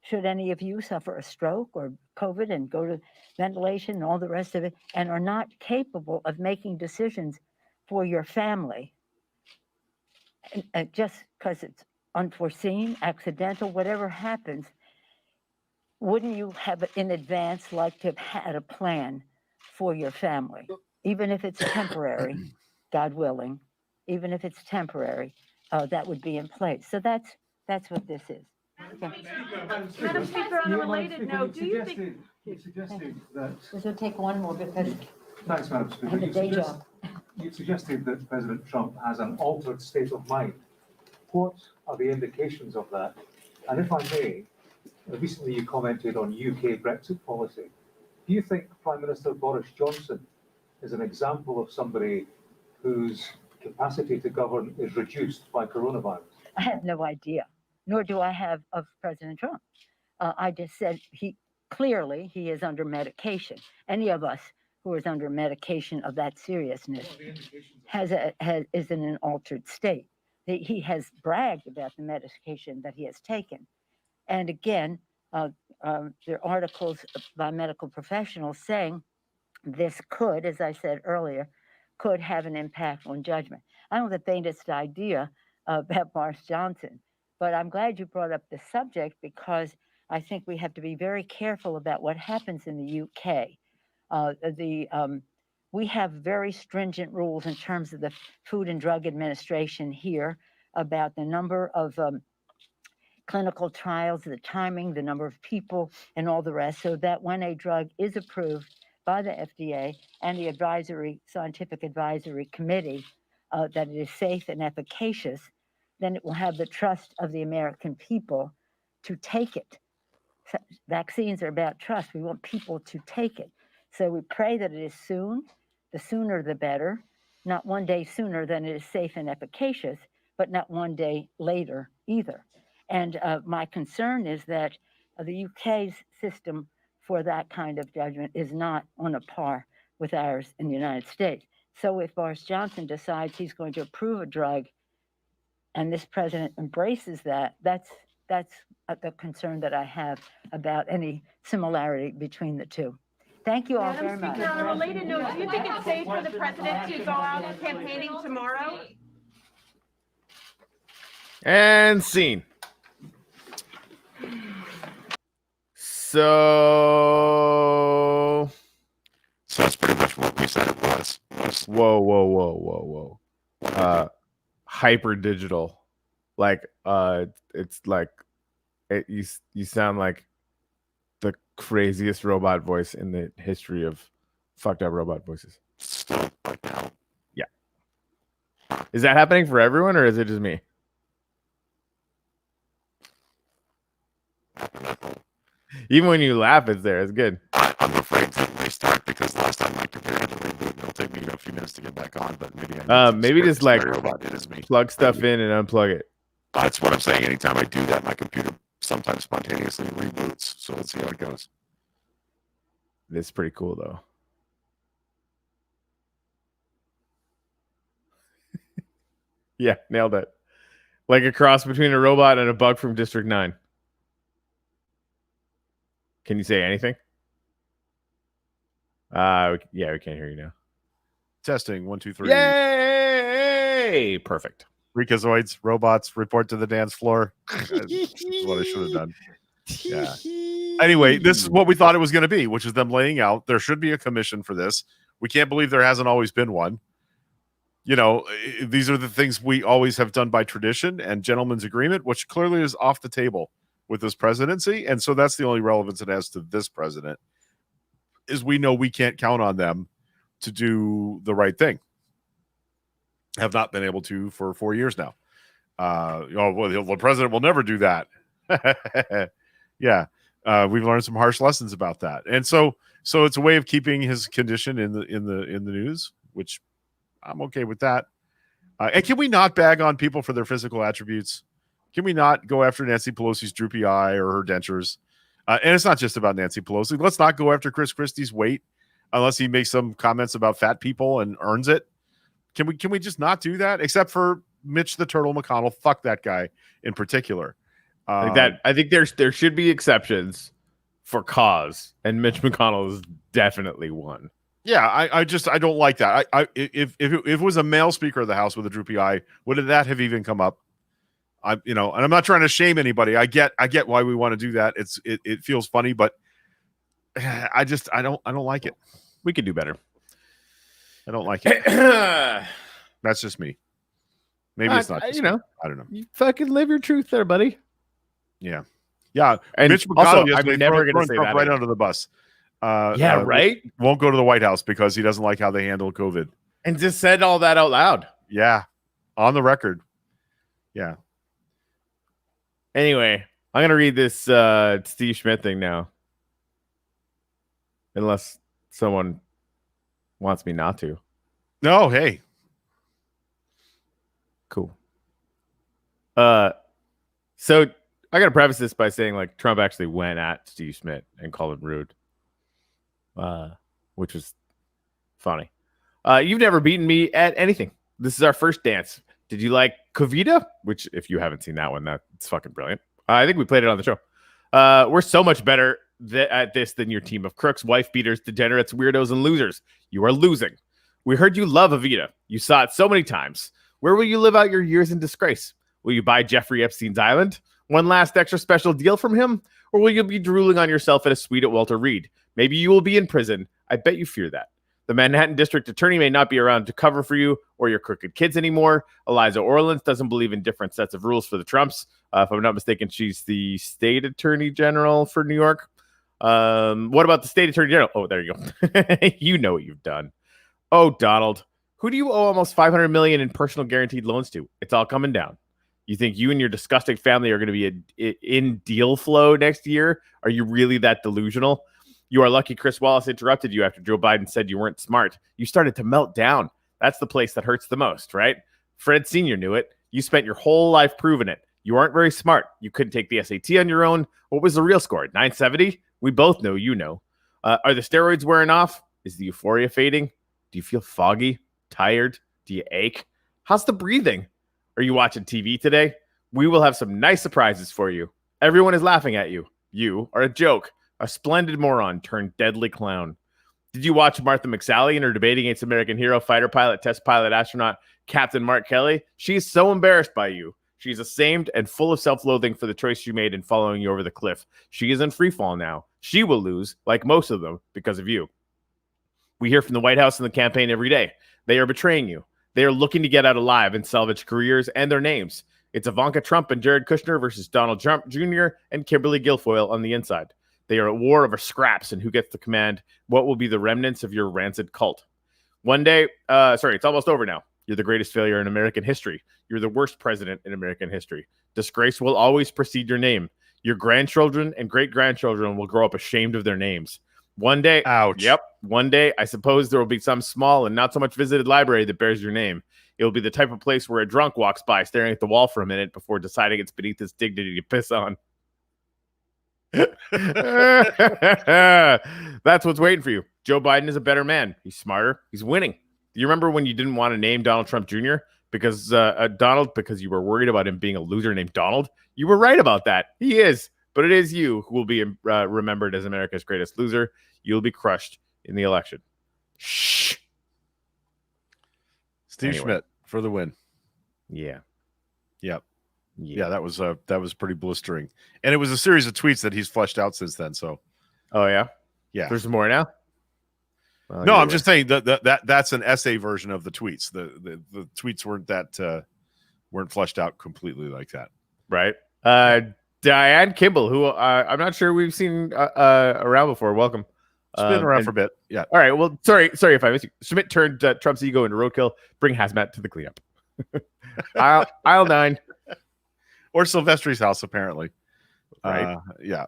Should any of you suffer a stroke or COVID and go to ventilation and all the rest of it, and are not capable of making decisions for your family, and just because it's unforeseen, accidental, whatever happens, wouldn't you have in advance like to have had a plan for your family? Even if it's temporary, God willing, even if it's temporary, that would be in place. So that's what this is. Madam Speaker, on a related note, do you think? You suggested that. This will take one more because Thanks, Madam I Speaker. have a day job. You suggested that President Trump has an altered state of mind. What are the indications of that? And if I may, recently you commented on UK Brexit policy. Do you think Prime Minister Boris Johnson is an example of somebody whose capacity to govern is reduced by coronavirus? I have no idea, nor do I have of President Trump. I just said he is under medication. Any of us who is under medication of that seriousness is in an altered state. He has bragged about the medication that he has taken. And again, there are articles by medical professionals saying this could, as I said earlier, could have an impact on judgment. I don't have the faintest idea about Boris Johnson, but I'm glad you brought up the subject because I think we have to be very careful about what happens in the UK. We have very stringent rules in terms of the Food and Drug Administration here about the number of clinical trials, the timing, the number of people, and all the rest, so that when a drug is approved by the FDA and the scientific advisory committee, that it is safe and efficacious, then it will have the trust of the American people to take it. Vaccines are about trust. We want people to take it. So we pray that it is soon. The sooner the better. Not one day sooner than it is safe and efficacious, but not one day later either. And my concern is that the UK's system for that kind of judgment is not on a par with ours in the United States. So if Boris Johnson decides he's going to approve a drug and this president embraces that, that's the concern that I have about any similarity between the two. Thank you all very much. On a related note, do you think it's safe for the president to go out campaigning tomorrow? And scene. So that's pretty much what we said it was. Whoa. Hyper digital. Like it's like you sound like the craziest robot voice in the history of fucked up robot voices. Still right now. Yeah. Is that happening for everyone or is it just me? Even when you laugh, it's there. It's good. I'm afraid to restart because last time my computer had to reboot. It'll take me a few minutes to get back on, but maybe just like robot. It is me. Plug stuff in and unplug it. That's what I'm saying. Anytime I do that, my computer sometimes spontaneously reboots. So let's see how it goes. It's pretty cool though. Yeah, nailed it. Like a cross between a robot and a bug from District 9. Can you say anything? Yeah, we can't hear you now. Testing 1, 2, 3. Yay! Perfect. Freakazoids, robots, report to the dance floor. That's what I should have done. Yeah. Anyway, this is what we thought it was going to be, which is them laying out there should be a commission for this. We can't believe there hasn't always been one. You know, these are the things we always have done by tradition and gentleman's agreement, which clearly is off the table with this presidency. And so that's the only relevance it has to this president is we know we can't count on them to do the right thing. Have not been able to for 4 years now. The president will never do that. Yeah. We've learned some harsh lessons about that. And so it's a way of keeping his condition in the news, which I'm okay with that. And can we not bag on people for their physical attributes? Can we not go after Nancy Pelosi's droopy eye or her dentures? And it's not just about Nancy Pelosi. Let's not go after Chris Christie's weight unless he makes some comments about fat people and earns it. Can we just not do that? Except for Mitch the Turtle McConnell. Fuck that guy in particular. I think there should be exceptions for cause, and Mitch McConnell is definitely one. Yeah, I don't like that. If it was a male Speaker of the House with a droopy eye, would that have even come up? And I'm not trying to shame anybody. I get why we want to do that. It feels funny, but I don't like it. We could do better. I don't like it. That's just me. Maybe it's not. Just me. I don't know. You fucking live your truth there, buddy. Yeah. Yeah. And Mitch McConnell also, I'm never going to say that right under the bus. Right. Won't go to the White House because he doesn't like how they handle COVID. And just said all that out loud. Yeah. On the record. Yeah. Anyway, I'm going to read this Steve Schmidt thing now. Unless someone wants me not to. No, hey. Cool. So I gotta preface this by saying like Trump actually went at Steve Schmidt and called him rude. Which was funny. You've never beaten me at anything. This is our first dance. Did you like Covida? Which, if you haven't seen that one, that's fucking brilliant. I think we played it on the show. We're so much better at this than your team of crooks, wife beaters, degenerates, weirdos, and losers. You are losing. We heard you love Evita. You saw it so many times. Where will you live out your years in disgrace? Will you buy Jeffrey Epstein's island? One last extra special deal from him? Or will you be drooling on yourself at a suite at Walter Reed? Maybe you will be in prison. I bet you fear that. The Manhattan District Attorney may not be around to cover for you or your crooked kids anymore. Eliza Orlins doesn't believe in different sets of rules for the Trumps. If I'm not mistaken, she's the state attorney general for New York. What about the state attorney general? Oh, there you go. You know what you've done. Oh, Donald, who do you owe almost $500 million in personal guaranteed loans to? It's all coming down. You think you and your disgusting family are going to be in deal flow next year? Are you really that delusional? You are lucky Chris Wallace interrupted you after Joe Biden said you weren't smart. You started to melt down. That's the place that hurts the most, right? Fred Sr. knew it. You spent your whole life proving it. You aren't very smart. You couldn't take the SAT on your own. What was the real score? 970? We both know you know. Are the steroids wearing off? Is the euphoria fading? Do you feel foggy? Tired? Do you ache? How's the breathing? Are you watching TV today? We will have some nice surprises for you. Everyone is laughing at you. You are a joke. A splendid moron turned deadly clown. Did you watch Martha McSally in her debate against American hero, fighter pilot, test pilot, astronaut, Captain Mark Kelly? She's so embarrassed by you. She's ashamed and full of self-loathing for the choice she made in following you over the cliff. She is in free fall now. She will lose, like most of them, because of you. We hear from the White House and the campaign every day. They are betraying you. They are looking to get out alive and salvage careers and their names. It's Ivanka Trump and Jared Kushner versus Donald Trump Jr. and Kimberly Guilfoyle on the inside. They are at war over scraps and who gets the command. What will be the remnants of your rancid cult? One day, it's almost over now. You're the greatest failure in American history. You're the worst president in American history. Disgrace will always precede your name. Your grandchildren and great-grandchildren will grow up ashamed of their names. One day, ouch. Yep. One day, I suppose there will be some small and not so much visited library that bears your name. It will be the type of place where a drunk walks by staring at the wall for a minute before deciding it's beneath his dignity to piss on. That's what's waiting for you. Joe Biden is a better man. He's smarter. He's winning. Do you remember when you didn't want to name Donald Trump Jr. because you were worried about him being a loser named Donald? You were right about that. He is, but it is you who will be remembered as America's greatest loser. You'll be crushed in the election. Shh. Steve Schmidt for the win. Yeah. Yep. Yeah, that was pretty blistering, and it was a series of tweets that he's fleshed out since then. So, oh yeah, yeah. There's more now. Well, no, I'm just saying that's an essay version of the tweets. The tweets weren't fleshed out completely like that, right? Diane Kimball, who I'm not sure we've seen around before. Welcome. It's been around for a bit. Yeah. All right. Well, sorry if I missed you. Schmidt turned Trump's ego into roadkill. Bring hazmat to the cleanup. Aisle 9. Or Silvestri's house, apparently. Right. Yeah.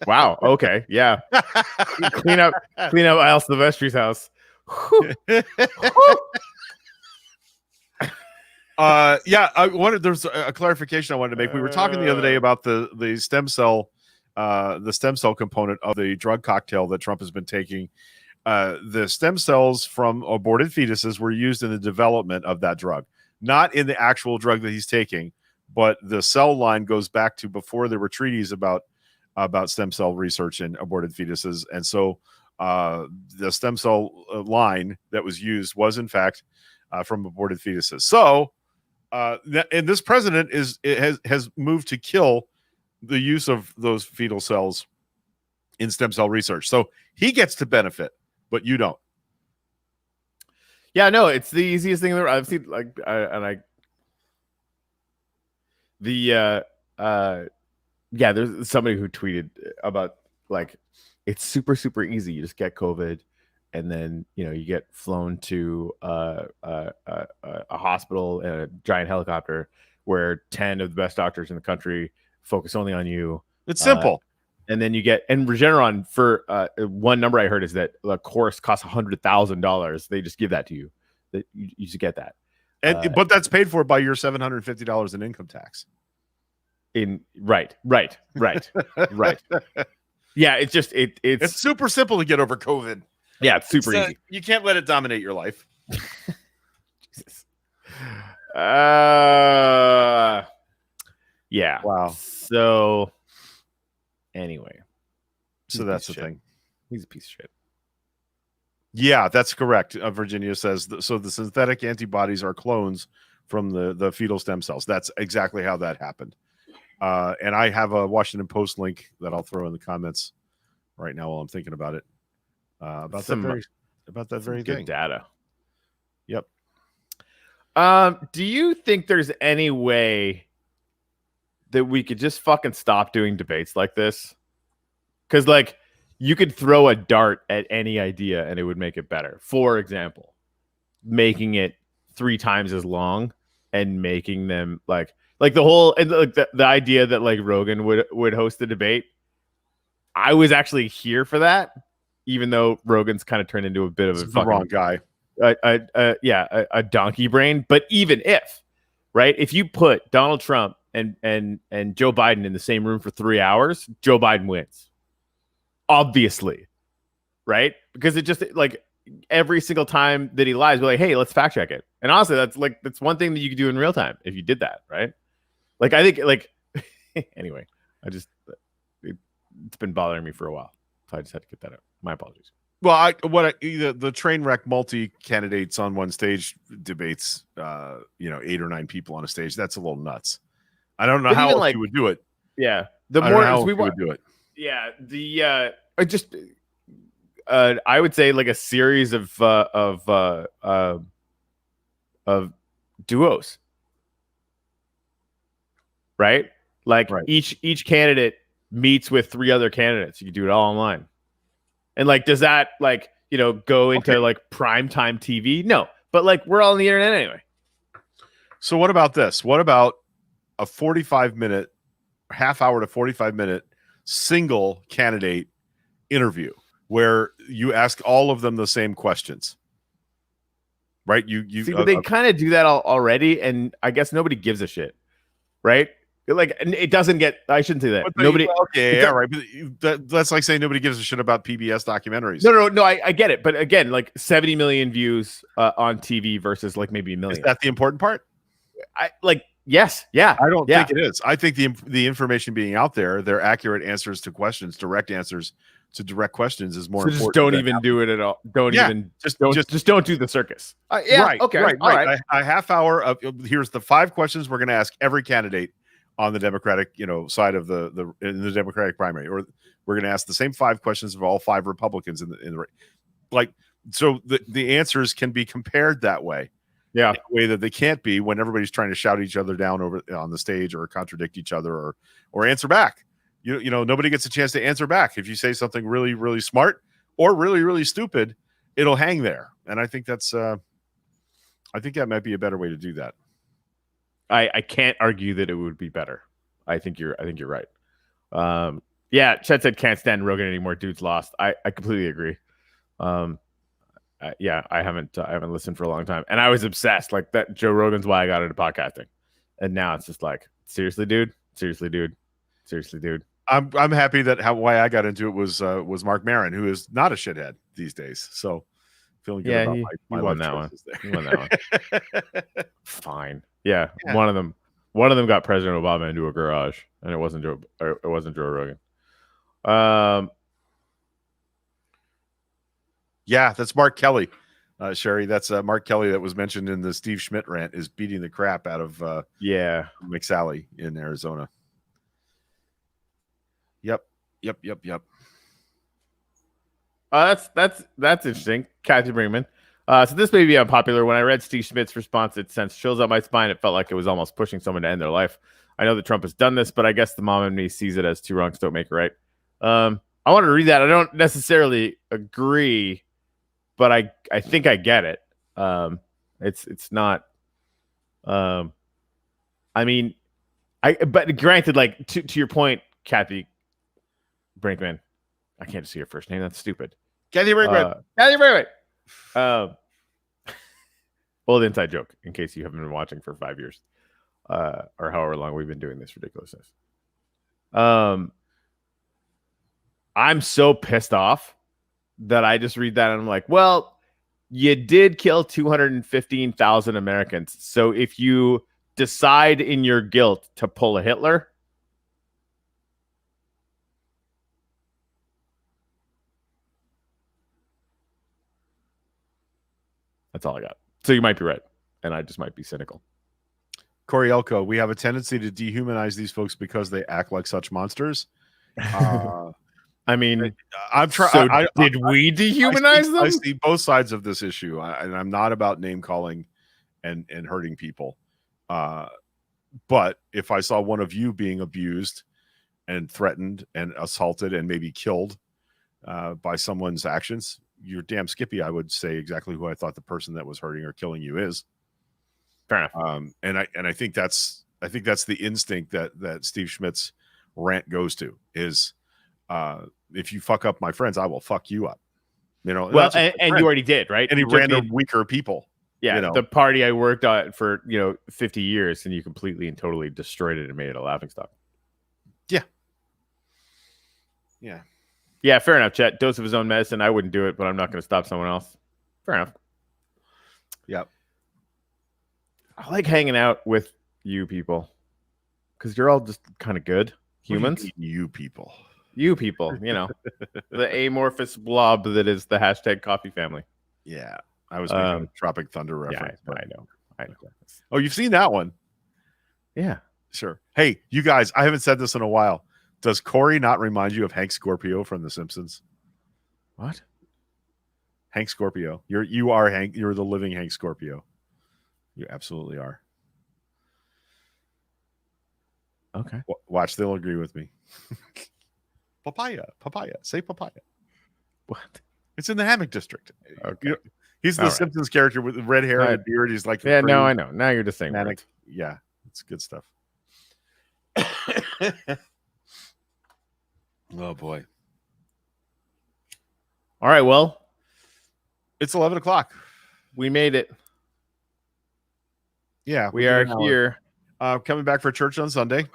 Wow. Okay. Yeah. Clean up Al Silvestri's house. There's a clarification I wanted to make. We were talking the other day about the stem cell component of the drug cocktail that Trump has been taking. The stem cells from aborted fetuses were used in the development of that drug, not in the actual drug that he's taking. But the cell line goes back to before there were treaties about stem cell research in aborted fetuses. And so the stem cell line that was used was, in fact, from aborted fetuses. So and this president has moved to kill the use of those fetal cells in stem cell research. So he gets to benefit, but you don't. Yeah, no, it's the easiest thing I've seen. There's somebody who tweeted about it's super, super easy. You just get COVID and then, you get flown to a hospital in a giant helicopter where 10 of the best doctors in the country focus only on you. It's simple. And then you get, and Regeneron, for one number I heard is that the course costs $100,000. They just give that to you. That you just get that. And but that's paid for by your $750 in income tax. Right. Yeah, it's just It's super simple to get over COVID. Yeah, it's super easy. You can't let it dominate your life. Jesus. Yeah. Wow. So anyway, So that's the thing. He's a piece of shit. Yeah, that's correct. Virginia says so. The synthetic antibodies are clones from the fetal stem cells. That's exactly how that happened. And I have a Washington Post link that I'll throw in the comments right now while I'm thinking about it. About that very good thing. Data. Yep. Do you think there's any way that we could just fucking stop doing debates like this? Because like you could throw a dart at any idea and it would make it better. For example, making it 3 times as long and making them like the whole and the idea that like Rogan would host the debate. I was actually here for that, even though Rogan's kind of turned into a bit of the wrong guy. A donkey brain. But even if you put Donald Trump and Joe Biden in the same room for 3 hours, Joe Biden wins. Obviously, right? Because it just like every single time that he lies, we're like, hey, let's fact check it. And honestly, that's one thing that you could do in real time if you did that, right? Like I think like anyway, it's been bothering me for a while, so I just had to get that out. My apologies. Well, the train wreck multi candidates on one stage debates, 8 or 9 people on a stage. That's a little nuts. I don't know how else you would do it. Yeah, would do it. Yeah, I would say like a series of duos, right? Like each candidate meets with 3 other candidates. You can do it all online. And like, does that like, go into like primetime TV? No, but like we're all on the internet anyway. So what about this? What about a 45-minute, half hour to 45-minute single candidate interview where you ask all of them the same questions? Right? They kind of do that already, and I guess nobody gives a shit, right? Like it doesn't get. I shouldn't say that. Nobody. Okay, yeah, right. But that's like saying nobody gives a shit about PBS documentaries. No. I get it, but again, like 70 million views on TV versus like maybe a million. Is that the important part? Yes, yeah. I don't think it is. I think the information being out there, their accurate answers to questions, direct answers to direct questions, is more important. Just don't even do it at all. Don't do the circus. Right. Okay. Right. All right. A half hour of here's the 5 questions we're going to ask every candidate on the Democratic, side of the Democratic primary, or we're going to ask the same 5 questions of all 5 Republicans in the like. So the answers can be compared that way. Yeah, in a way that they can't be when everybody's trying to shout each other down over on the stage or contradict each other or answer back. Nobody gets a chance to answer back. If you say something really, really smart or really, really stupid, it'll hang there. And I think that might be a better way to do that. I can't argue that it would be better. I think you're right. Yeah, Chet said can't stand Rogan anymore. Dude's lost. I completely agree. I haven't listened for a long time, and I was obsessed. Like that, Joe Rogan's why I got into podcasting, and now it's just like, seriously, dude. I'm happy that why I got into it was Mark Maron, who is not a shithead these days. So feeling good about my won life that one. choices there. You won that one. Fine. Yeah, one of them got President Obama into a garage, and it wasn't Joe Rogan. Yeah, that's Mark Kelly, Sherry. That's Mark Kelly that was mentioned in the Steve Schmidt rant is beating the crap out of McSally in Arizona. Yep. That's interesting. Kathy Brinkman. So this may be unpopular. When I read Steve Schmidt's response, it sent chills up my spine. It felt like it was almost pushing someone to end their life. I know that Trump has done this, but I guess the mom in me sees it as 2 wrongs don't make it right. I wanted to read that. I don't necessarily agree, but I think I get it. It's not. But granted, like to your point, Kathy Brinkman. I can't see your first name. That's stupid. Kathy Brinkman. Kathy Brinkman. Old inside joke, in case you haven't been watching for 5 years, or however long we've been doing this ridiculousness. I'm so pissed off that I just read that and I'm like, well, you did kill 215,000 Americans. So if you decide in your guilt to pull a Hitler, that's all I got. So you might be right, and I just might be cynical. Corey Elko, we have a tendency to dehumanize these folks because they act like such monsters. I mean, I'm trying. so did we dehumanize them? I see both sides of this issue, and I'm not about name calling and hurting people. But if I saw one of you being abused and threatened and assaulted and maybe killed by someone's actions, you're damn skippy. I would say exactly who I thought the person that was hurting or killing you is. Fair enough. And I think that's the instinct that Steve Schmidt's rant goes to is. If you fuck up my friends, I will fuck you up. You know, well, and you already did, right? Any You took random weaker people. Yeah, you know? the party I worked on for 50 years, and you completely and totally destroyed it and made it a laughingstock. Yeah. Fair enough, Chet. Dose of his own medicine. I wouldn't do it, but I'm not going to stop someone else. Fair enough. Yep. I like hanging out with you people because you're all just kind of good humans. You people. You people, the amorphous blob that is the hashtag coffee family. Yeah. I was making a Tropic Thunder reference. Yeah, I know. Oh, you've seen that one? Yeah. Sure. Hey, you guys, I haven't said this in a while. Does Corey not remind you of Hank Scorpio from The Simpsons? What? Hank Scorpio. You are Hank. You're the living Hank Scorpio. You absolutely are. Okay. Watch, they'll agree with me. Papaya. Say papaya. What? It's in the Hammock District. Okay. He's the Simpsons character with red hair and a beard. He's like, yeah, no, I know. Now you're just saying manic. Yeah, it's good stuff. Oh boy. All right, well, it's 11 o'clock. We made it. Yeah, we are here. Coming back for church on Sunday.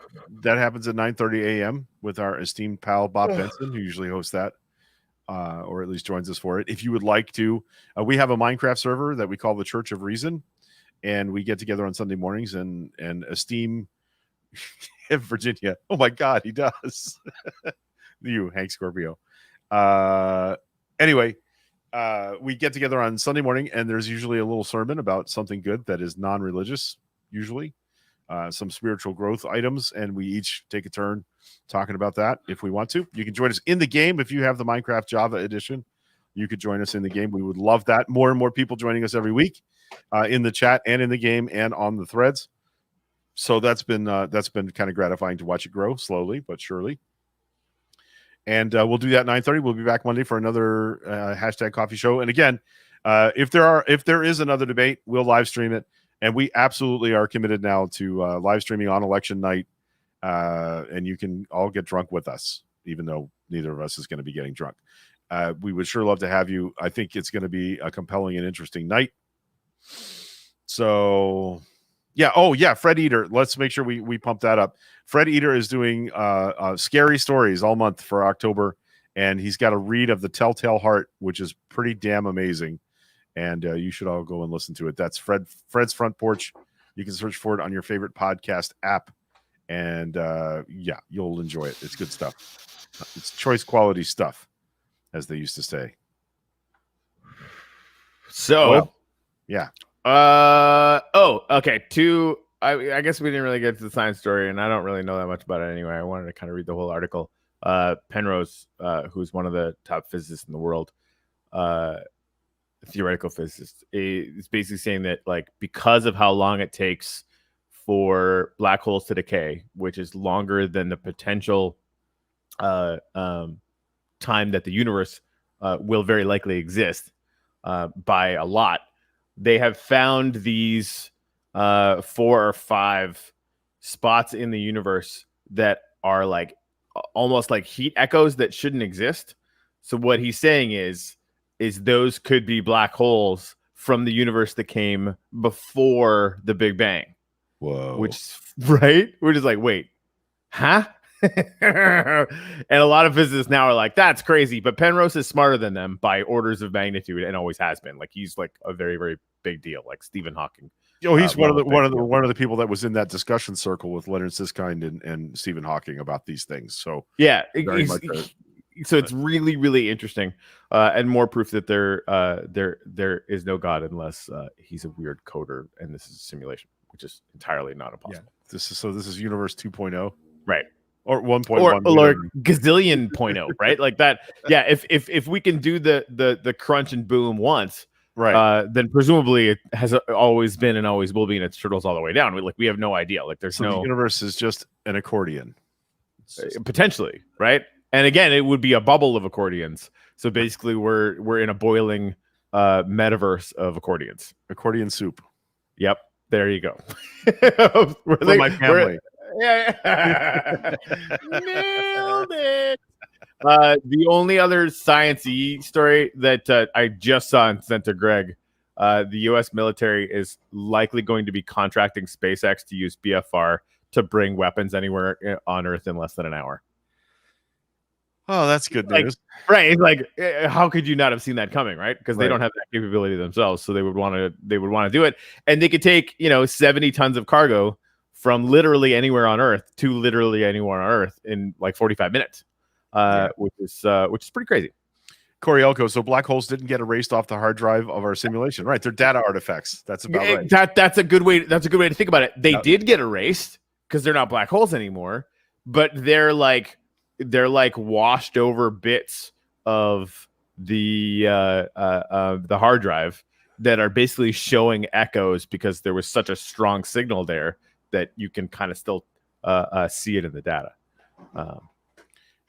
That happens at 9:30 a.m. with our esteemed pal Bob Benson, who usually hosts that, or at least joins us for it. If you would like to, we have a Minecraft server that we call the Church of Reason, and we get together on Sunday mornings and esteem Virginia. Oh my God, he does. You, Hank Scorpio. Anyway, we get together on Sunday morning, and there's usually a little sermon about something good that is non-religious, usually. Some spiritual growth items, and we each take a turn talking about that if we want to. You can join us in the game if you have the Minecraft Java edition. You could join us in the game. We would love that. More and more people joining us every week in the chat and in the game and on the threads. So that's been kind of gratifying to watch it grow slowly but surely. And we'll do that at 9:30. We'll be back Monday for another hashtag coffee show. And again, if there is another debate, we'll live stream it. And we absolutely are committed now to live streaming on election night. And you can all get drunk with us, even though neither of us is going to be getting drunk. We would sure love to have you. I think it's going to be a compelling and interesting night. So, yeah. Oh, yeah. Fred Eater. Let's make sure we pump that up. Fred Eater is doing scary stories all month for October. And he's got a read of The Telltale Heart, which is pretty damn amazing. And you should all go and listen to it. That's Fred's Front Porch. You can search for it on your favorite podcast app. And yeah, you'll enjoy it. It's good stuff. It's choice quality stuff, as they used to say. So, yeah. Okay. I guess we didn't really get to the science story, and I don't really know that much about it anyway. I wanted to kind of read the whole article. Penrose, who's one of the top physicists in the world, theoretical physicist, is basically saying that, like, because of how long it takes for black holes to decay, which is longer than the potential time that the universe will very likely exist by a lot, they have found these 4 or 5 spots in the universe that are like almost like heat echoes that shouldn't exist. So what he's saying is those could be black holes from the universe that came before the Big Bang. Whoa. Which, right? We're just like, wait, huh? And a lot of physicists now are like, that's crazy. But Penrose is smarter than them by orders of magnitude and always has been. Like, he's like a very, very big deal, like Stephen Hawking. Oh, he's one of the people that was in that discussion circle with Leonard Susskind and Stephen Hawking about these things. So yeah, very much so it's really, really interesting, and more proof that there is no God unless he's a weird coder and this is a simulation, which is entirely not impossible. this is universe 2.0, right? Or 1.1 or gazillion 0.0, right? Like that. Yeah, if we can do the crunch and boom once, right, then presumably it has always been and always will be, and it's turtles all the way down. We have no idea. Like there's the universe is just an accordion, potentially, right? And again, it would be a bubble of accordions. So basically, we're in a boiling metaverse of accordions. Accordion soup. Yep, there you go. For my family. Yeah. Nailed it. The only other sciencey story that I just saw and sent to Greg, the U.S. military is likely going to be contracting SpaceX to use BFR to bring weapons anywhere on Earth in less than an hour. Oh, that's good news. Right. It's like, how could you not have seen that coming, right? Because they don't have that capability themselves. So they would want to do it. And they could take, 70 tons of cargo from literally anywhere on Earth to literally anywhere on Earth in like 45 minutes, which is pretty crazy. Corey Elko, so black holes didn't get erased off the hard drive of our simulation, right? They're data artifacts. That's about right. That's a good way to think about it. They did get erased because they're not black holes anymore, but they're like washed over bits of the hard drive that are basically showing echoes because there was such a strong signal there that you can kind of still see it in the data.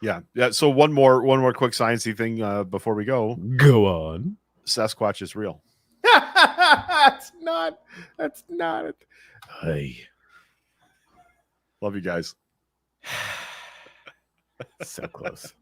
Yeah. So one more quick sciencey thing before we go. Go on. Sasquatch is real. That's not it. Hey. Love you guys. So close.